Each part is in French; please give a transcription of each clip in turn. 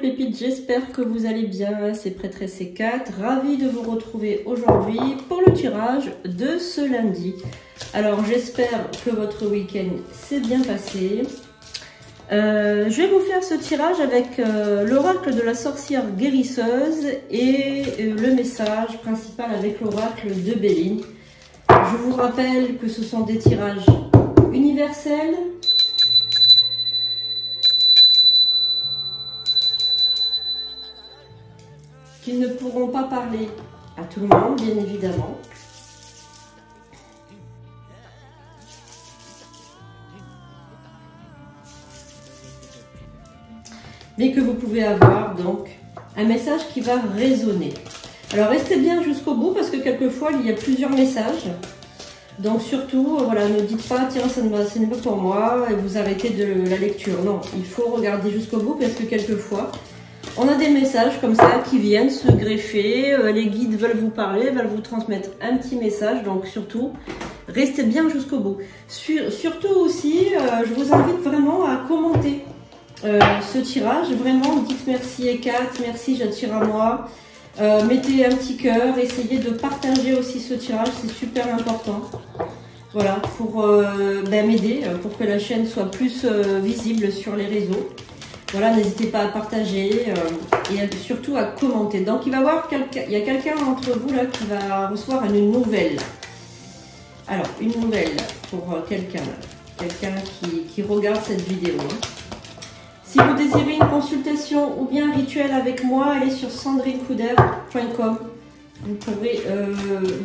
pépites, j'espère que vous allez bien, c'est Prêtresse C4, ravie de vous retrouver aujourd'hui pour le tirage de ce lundi. Alors j'espère que votre week-end s'est bien passé. Je vais vous faire ce tirage avec l'oracle de la sorcière guérisseuse et le message principal avec l'oracle de Béline. Je vous rappelle que ce sont des tirages universels. Qui ne pourront pas parler à tout le monde, bien évidemment. Mais que vous pouvez avoir donc un message qui va résonner. Alors restez bien jusqu'au bout parce que quelquefois il y a plusieurs messages. Donc surtout, voilà, ne dites pas tiens ce n'est pas pour moi et vous arrêtez de la lecture. Non, il faut regarder jusqu'au bout parce que quelquefois on a des messages comme ça qui viennent se greffer, les guides veulent vous parler, veulent vous transmettre un petit message, donc surtout, restez bien jusqu'au bout. Surtout aussi, je vous invite vraiment à commenter ce tirage, vraiment, dites merci Hécate, merci j'attire à moi, mettez un petit cœur, essayez de partager aussi ce tirage, c'est super important. Voilà, pour m'aider, pour que la chaîne soit plus visible sur les réseaux. Voilà, n'hésitez pas à partager et surtout à commenter. Donc, il y a quelqu'un d'entre vous là qui va recevoir une nouvelle. Alors, une nouvelle pour quelqu'un qui regarde cette vidéo. Si vous désirez une consultation ou bien un rituel avec moi, allez sur sandrinecouder.com. Vous pourrez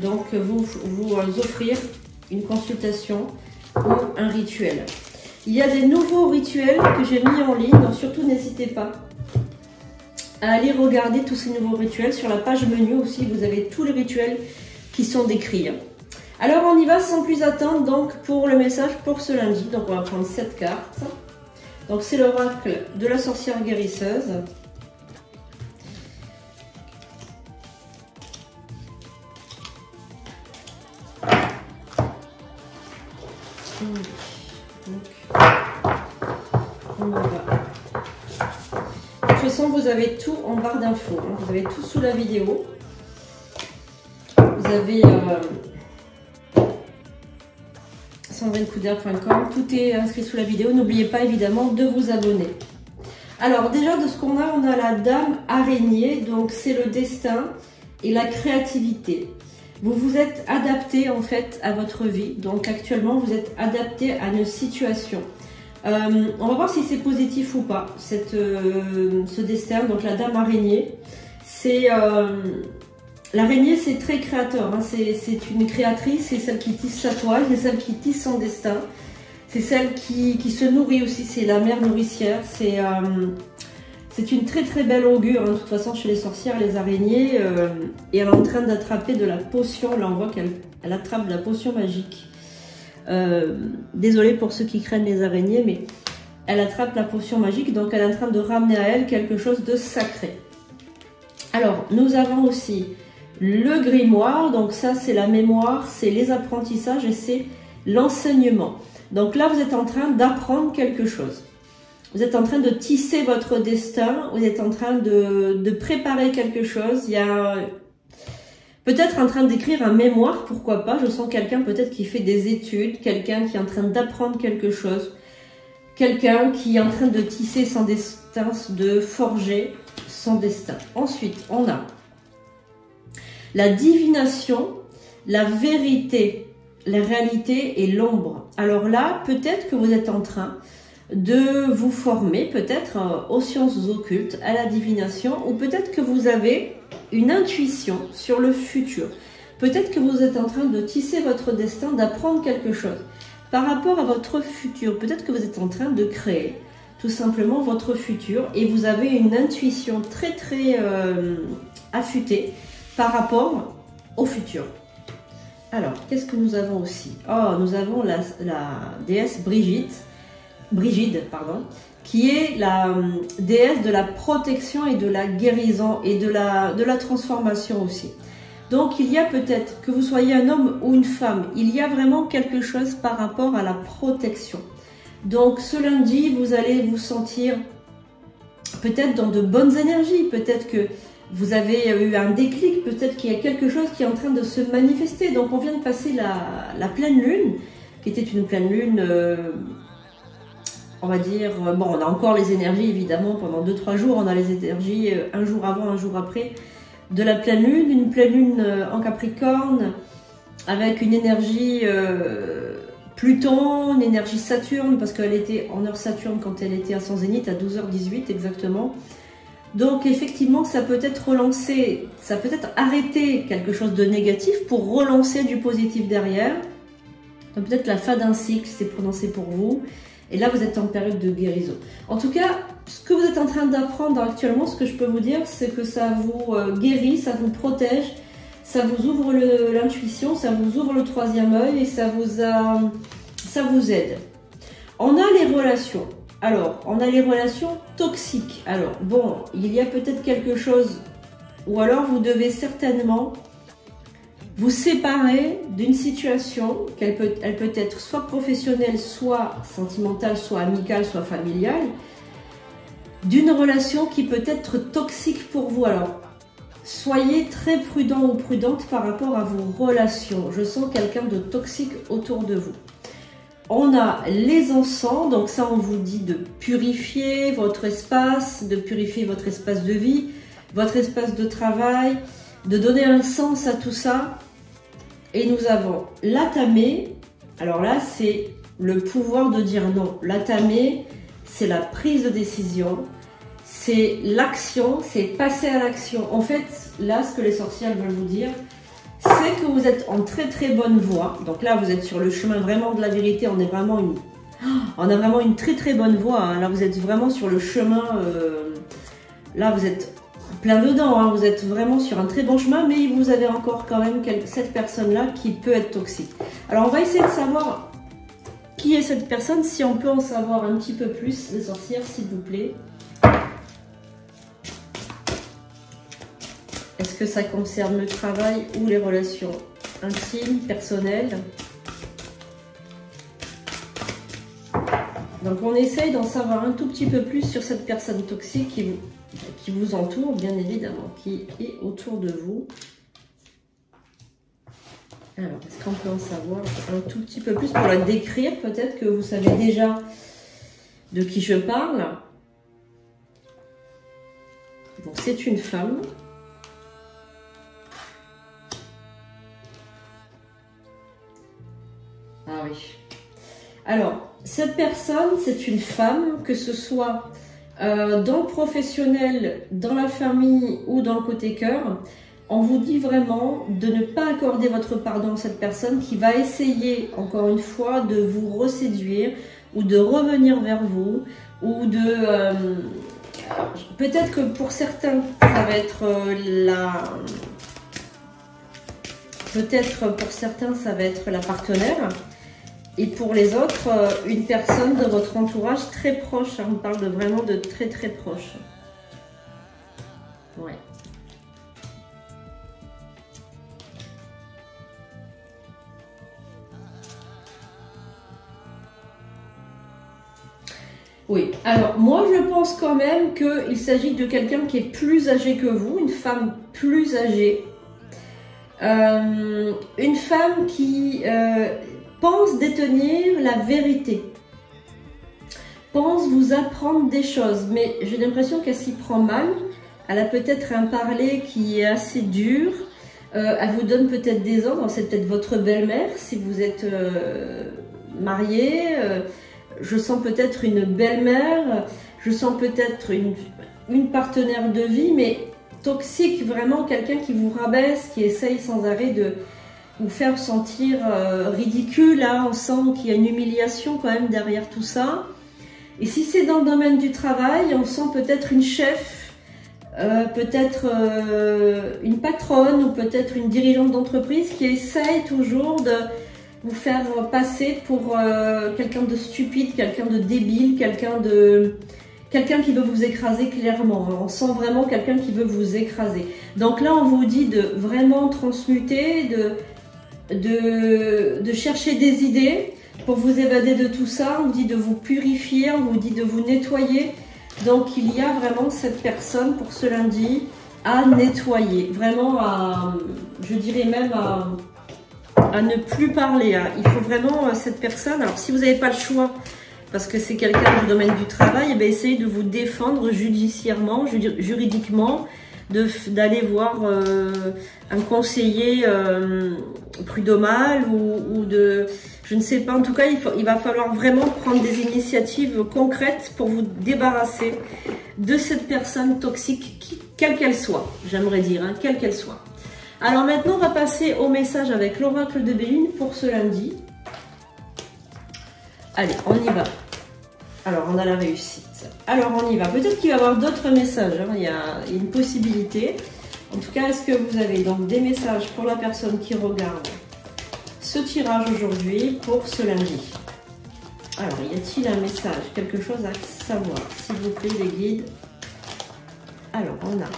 donc vous offrir une consultation ou un rituel. Il y a des nouveaux rituels que j'ai mis en ligne, donc surtout n'hésitez pas à aller regarder tous ces nouveaux rituels. Sur la page menu aussi, vous avez tous les rituels qui sont décrits. Alors on y va sans plus attendre donc pour le message pour ce lundi. Donc on va prendre 7 cartes. Donc c'est l'oracle de la sorcière guérisseuse. On va. De toute façon, vous avez tout en barre d'infos. Hein. Vous avez tout sous la vidéo. Vous avez sandrinecouder.com. Tout est inscrit sous la vidéo. N'oubliez pas évidemment de vous abonner. Alors déjà de ce qu'on a, on a la dame araignée. Donc c'est le destin et la créativité. Vous vous êtes adapté en fait à votre vie. Donc actuellement, vous êtes adapté à une situation. On va voir si c'est positif ou pas, ce destin. Donc la dame araignée, c'est l'araignée, c'est très créateur, hein. C'est une créatrice, c'est celle qui tisse sa toile, c'est celle qui tisse son destin, c'est celle qui se nourrit aussi, c'est la mère nourricière, c'est une très très belle augure, hein. De toute façon chez les sorcières, les araignées, et elle est en train d'attraper de la potion, là on voit qu'elle attrape de la potion magique. Désolée pour ceux qui craignent les araignées, mais elle attrape la potion magique, donc elle est en train de ramener à elle quelque chose de sacré. Alors, nous avons aussi le grimoire, donc ça c'est la mémoire, c'est les apprentissages et c'est l'enseignement. Donc là, vous êtes en train d'apprendre quelque chose. Vous êtes en train de tisser votre destin, vous êtes en train de préparer quelque chose. Il y a peut-être en train d'écrire un mémoire, pourquoi pas. Je sens quelqu'un peut-être qui fait des études, quelqu'un qui est en train d'apprendre quelque chose, quelqu'un qui est en train de tisser son destin, de forger son destin. Ensuite, on a la divination, la vérité, la réalité et l'ombre. Alors là, peut-être que vous êtes en train de vous former, peut-être aux sciences occultes, à la divination, ou peut-être que vous avez une intuition sur le futur. Peut-être que vous êtes en train de tisser votre destin, d'apprendre quelque chose par rapport à votre futur. Peut-être que vous êtes en train de créer tout simplement votre futur et vous avez une intuition très très affûtée par rapport au futur. Alors, qu'est-ce que nous avons aussi? Oh, nous avons la déesse Brigide, qui est la déesse de la protection et de la guérison et de la transformation aussi. Donc il y a peut-être que vous soyez un homme ou une femme, il y a vraiment quelque chose par rapport à la protection. Donc ce lundi, vous allez vous sentir peut-être dans de bonnes énergies, peut-être que vous avez eu un déclic, peut-être qu'il y a quelque chose qui est en train de se manifester. Donc on vient de passer la pleine lune, qui était une pleine lune, on va dire, bon, on a encore les énergies évidemment pendant 2-3 jours, on a les énergies un jour avant, un jour après de la pleine lune, une pleine lune en Capricorne, avec une énergie Pluton, une énergie Saturne, parce qu'elle était en heure Saturne quand elle était à son zénith, à 12h18 exactement. Donc effectivement, ça peut être relancé, ça peut être arrêter quelque chose de négatif pour relancer du positif derrière. Peut-être la fin d'un cycle, c'est prononcé pour vous. Et là, vous êtes en période de guérison. En tout cas, ce que vous êtes en train d'apprendre actuellement, ce que je peux vous dire, c'est que ça vous guérit, ça vous protège, ça vous ouvre l'intuition, ça vous ouvre le troisième œil et ça vous aide. On a les relations. Alors, on a les relations toxiques. Alors, bon, il y a peut-être quelque chose, ou alors vous devez certainement vous séparer d'une situation, elle peut être soit professionnelle, soit sentimentale, soit amicale, soit familiale, d'une relation qui peut être toxique pour vous. Alors, soyez très prudent ou prudente par rapport à vos relations. Je sens quelqu'un de toxique autour de vous. On a les encens, donc ça on vous dit de purifier votre espace, de purifier votre espace de vie, votre espace de travail, de donner un sens à tout ça. Et nous avons l'atamé. Alors là, c'est le pouvoir de dire non. L'atamé, c'est la prise de décision, c'est l'action, c'est passer à l'action. En fait, là, ce que les sorcières veulent vous dire, c'est que vous êtes en très très bonne voie. Donc là, vous êtes sur le chemin vraiment de la vérité. On a vraiment une très très bonne voie. Hein. Là, vous êtes vraiment sur le chemin. Là, vous êtes plein dedans, hein. Vous êtes vraiment sur un très bon chemin, mais vous avez encore quand même cette personne-là qui peut être toxique. Alors, on va essayer de savoir qui est cette personne, si on peut en savoir un petit peu plus, les sorcières, s'il vous plaît. Est-ce que ça concerne le travail ou les relations intimes, personnelles? Donc, on essaye d'en savoir un tout petit peu plus sur cette personne toxique qui vous entoure, bien évidemment, qui est autour de vous. Alors, est-ce qu'on peut en savoir un tout petit peu plus pour la décrire? Peut-être que vous savez déjà de qui je parle. Bon, c'est une femme. Ah oui. Alors, cette personne, c'est une femme, que ce soit dans le professionnel, dans la famille ou dans le côté cœur. On vous dit vraiment de ne pas accorder votre pardon à cette personne qui va essayer, encore une fois, de vous reséduire ou de revenir vers vous ou de... peut-être que pour certains, ça va être peut-être pour certains, ça va être la partenaire. Et pour les autres, une personne de votre entourage très proche. Hein, on parle vraiment de très très proche. Ouais. Oui, alors moi je pense quand même qu'il s'agit de quelqu'un qui est plus âgé que vous, une femme plus âgée. Une femme qui... pense détenir la vérité, pense vous apprendre des choses, mais j'ai l'impression qu'elle s'y prend mal. Elle a peut-être un parler qui est assez dur, elle vous donne peut-être des ordres, c'est peut-être votre belle-mère si vous êtes marié, je sens peut-être une belle-mère, je sens peut-être une partenaire de vie, mais toxique, vraiment quelqu'un qui vous rabaisse, qui essaye sans arrêt de vous faire sentir ridicule. Là, on sent qu'il y a une humiliation quand même derrière tout ça. Et si c'est dans le domaine du travail, on sent peut-être une chef, peut-être une patronne ou peut-être une dirigeante d'entreprise qui essaye toujours de vous faire passer pour quelqu'un de stupide, quelqu'un de débile, quelqu'un qui veut vous écraser clairement. On sent vraiment quelqu'un qui veut vous écraser. Donc là, on vous dit de vraiment transmuter, de chercher des idées pour vous évader de tout ça. On vous dit de vous purifier, on vous dit de vous nettoyer, Donc il y a vraiment cette personne pour ce lundi à nettoyer, vraiment à, je dirais même à ne plus parler. Hein. Il faut vraiment cette personne, alors si vous n'avez pas le choix, parce que c'est quelqu'un du domaine du travail, eh bien, essayez de vous défendre judiciairement, juridiquement, d'aller voir un conseiller prud'homal ou de... Je ne sais pas, en tout cas, il va falloir vraiment prendre des initiatives concrètes pour vous débarrasser de cette personne toxique, quelle qu'elle soit, j'aimerais dire, hein, quelle qu'elle soit. Alors maintenant, on va passer au message avec l'oracle de Béline pour ce lundi. Allez, on y va. Alors, on a la réussite. Alors, on y va. Peut-être qu'il va y avoir d'autres messages, hein. Il y a une possibilité. En tout cas, est-ce que vous avez donc des messages pour la personne qui regarde ce tirage aujourd'hui pour ce lundi? Alors, y a-t-il un message, quelque chose à savoir? S'il vous plaît, les guides. Alors, on a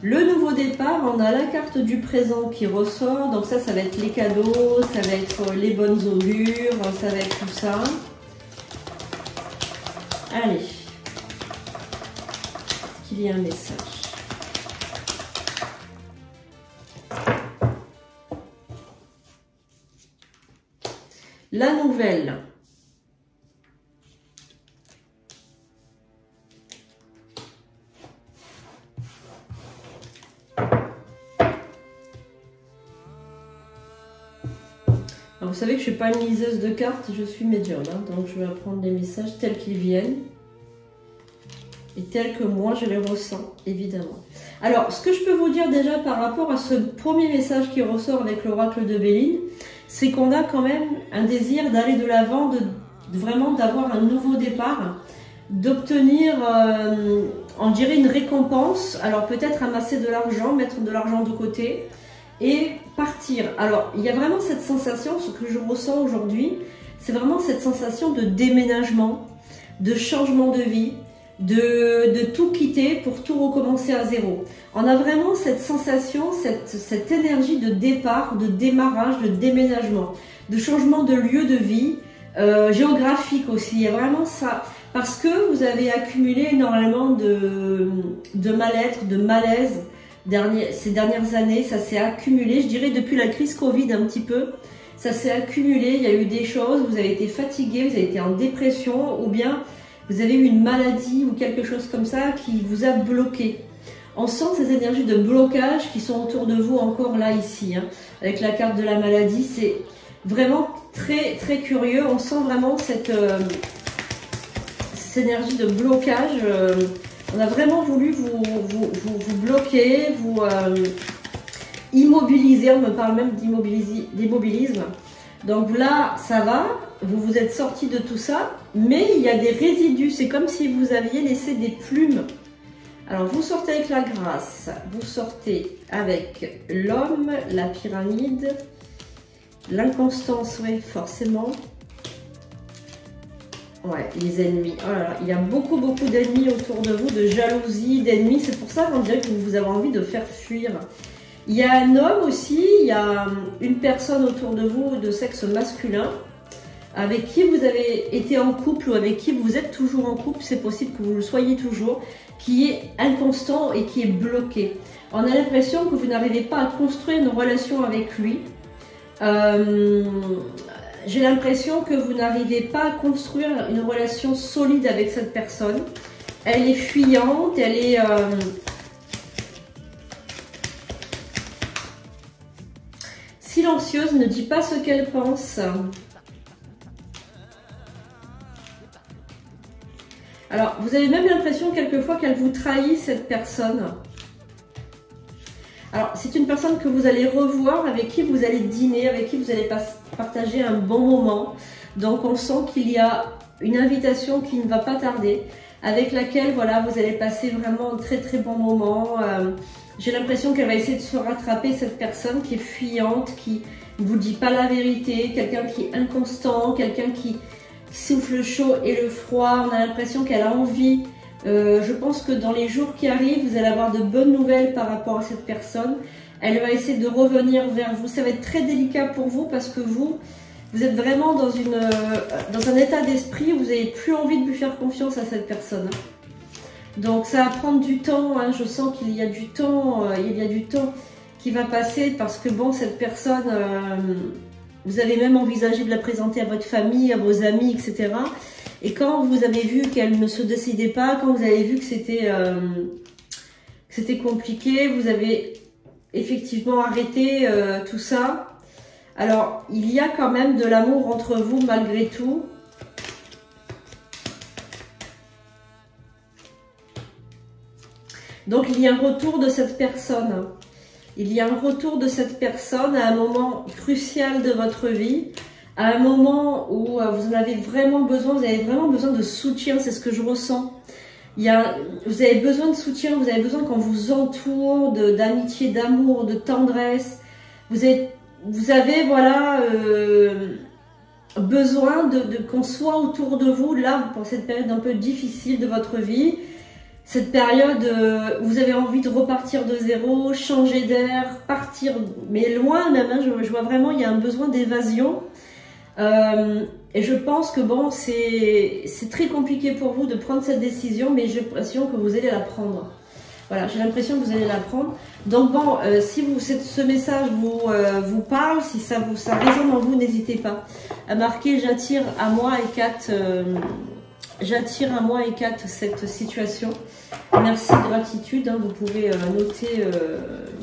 le nouveau départ, on a la carte du présent qui ressort. Donc ça va être les cadeaux, ça va être les bonnes augures, ça va être tout ça. Allez, est-ce qu'il y a un message? La nouvelle. Alors, vous savez que je ne suis pas une liseuse de cartes, je suis médium, hein, donc je vais prendre les messages tels qu'ils viennent et tels que moi je les ressens, évidemment. Alors, ce que je peux vous dire déjà par rapport à ce premier message qui ressort avec l'oracle de Béline, c'est qu'on a quand même un désir d'aller de l'avant, vraiment d'avoir un nouveau départ, d'obtenir, on dirait une récompense. Alors peut-être amasser de l'argent, mettre de l'argent de côté et partir. Alors il y a vraiment cette sensation, ce que je ressens aujourd'hui, c'est vraiment cette sensation de déménagement, de changement de vie, de tout quitter pour tout recommencer à zéro. On a vraiment cette sensation, cette énergie de départ, de démarrage, de déménagement, de changement de lieu de vie, géographique aussi. Il y a vraiment ça, parce que vous avez accumulé énormément de mal-être, de malaise ces dernières années. Ça s'est accumulé, je dirais depuis la crise Covid un petit peu. Ça s'est accumulé, il y a eu des choses, vous avez été fatigué, vous avez été en dépression, ou bien vous avez eu une maladie ou quelque chose comme ça qui vous a bloqué. On sent ces énergies de blocage qui sont autour de vous encore là, ici, hein, avec la carte de la maladie. C'est vraiment très, très curieux. On sent vraiment cette énergie de blocage. On a vraiment voulu vous bloquer, vous immobiliser. On me parle même d'immobilisme. Donc là, ça va. Vous vous êtes sorti de tout ça, mais il y a des résidus. C'est comme si vous aviez laissé des plumes. Alors, vous sortez avec la grâce, vous sortez avec l'homme, la pyramide, l'inconstance, oui, forcément. Ouais, les ennemis. Oh là là, il y a beaucoup d'ennemis autour de vous, de jalousie, d'ennemis. C'est pour ça qu'on dirait que vous avez envie de faire fuir. Il y a un homme aussi, il y a une personne autour de vous de sexe masculin, avec qui vous avez été en couple ou avec qui vous êtes toujours en couple, c'est possible que vous le soyez toujours, qui est inconstant et qui est bloqué. On a l'impression que vous n'arrivez pas à construire une relation avec lui. J'ai l'impression que vous n'arrivez pas à construire une relation solide avec cette personne. Elle est fuyante, elle est... silencieuse, ne dit pas ce qu'elle pense. Alors, vous avez même l'impression quelquefois qu'elle vous trahit, cette personne. Alors, c'est une personne que vous allez revoir, avec qui vous allez dîner, avec qui vous allez partager un bon moment. Donc, on sent qu'il y a une invitation qui ne va pas tarder, avec laquelle, voilà, vous allez passer vraiment un très très bon moment. J'ai l'impression qu'elle va essayer de se rattraper, cette personne qui est fuyante, qui ne vous dit pas la vérité, quelqu'un qui est inconstant, quelqu'un qui souffle le chaud et le froid. On a l'impression qu'elle a envie. Je pense que dans les jours qui arrivent, vous allez avoir de bonnes nouvelles par rapport à cette personne. Elle va essayer de revenir vers vous. Ça va être très délicat pour vous parce que vous, Vous êtes vraiment dans un état d'esprit où vous n'avez plus envie de lui faire confiance à cette personne. Donc ça va prendre du temps, hein. Je sens qu'il y a du temps, qui va passer parce que bon, cette personne, vous avez même envisagé de la présenter à votre famille, à vos amis, etc. Et quand vous avez vu qu'elle ne se décidait pas, quand vous avez vu que c'était compliqué, vous avez effectivement arrêté tout ça. Alors, il y a quand même de l'amour entre vous malgré tout. Donc, il y a un retour de cette personne. Il y a un retour de cette personne à un moment crucial de votre vie, à un moment où vous en avez vraiment besoin, vous avez vraiment besoin de soutien, c'est ce que je ressens. Vous avez besoin de soutien, vous avez besoin qu'on vous entoure d'amitié, d'amour, de tendresse. Vous avez voilà, besoin qu'on soit autour de vous, là, pour cette période un peu difficile de votre vie. Cette période où vous avez envie de repartir de zéro, changer d'air, partir, mais loin même, hein, je vois vraiment, il y a un besoin d'évasion. Et je pense que bon, c'est très compliqué pour vous de prendre cette décision, mais j'ai l'impression que vous allez la prendre. Voilà, j'ai l'impression que vous allez la prendre. Donc bon, si ce message vous parle, si ça résonne en vous, n'hésitez pas à marquer « J'attire à moi et Kat ». J'attire à moi et Kat cette situation. Merci, gratitude. Hein, vous pouvez noter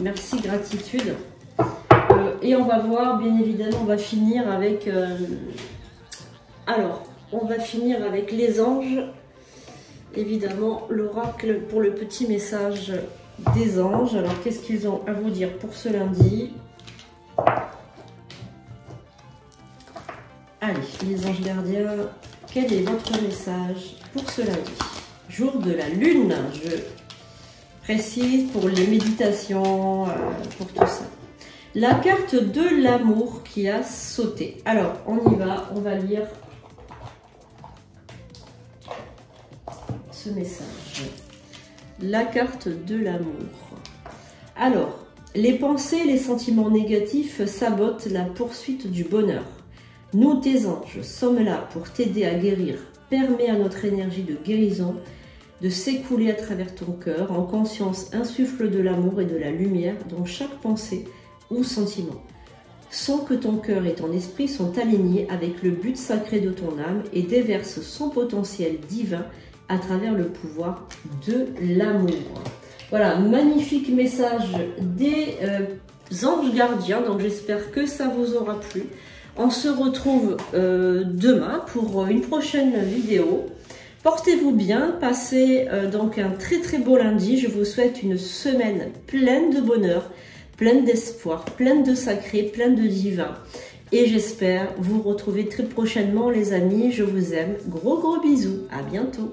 merci, gratitude. Et on va voir, bien évidemment, on va finir avec... alors, on va finir avec les anges. Évidemment, l'oracle pour le petit message des anges. Alors, qu'est-ce qu'ils ont à vous dire pour ce lundi? Allez, les anges gardiens... Quel est votre message pour ce lundi? Jour de la lune, je précise pour les méditations, pour tout ça. La carte de l'amour qui a sauté. Alors, on y va, on va lire ce message. La carte de l'amour. Alors, les pensées, les sentiments négatifs sabotent la poursuite du bonheur. Nous, tes anges, sommes là pour t'aider à guérir. Permets à notre énergie de guérison de s'écouler à travers ton cœur. En conscience, insuffle de l'amour et de la lumière dans chaque pensée ou sentiment. Sens que ton cœur et ton esprit sont alignés avec le but sacré de ton âme et déverse son potentiel divin à travers le pouvoir de l'amour. Voilà, magnifique message des anges gardiens. Donc j'espère que ça vous aura plu. On se retrouve demain pour une prochaine vidéo. Portez-vous bien, passez donc un très très beau lundi. Je vous souhaite une semaine pleine de bonheur, pleine d'espoir, pleine de sacré, pleine de divin. Et j'espère vous retrouver très prochainement les amis. Je vous aime. Gros bisous. À bientôt.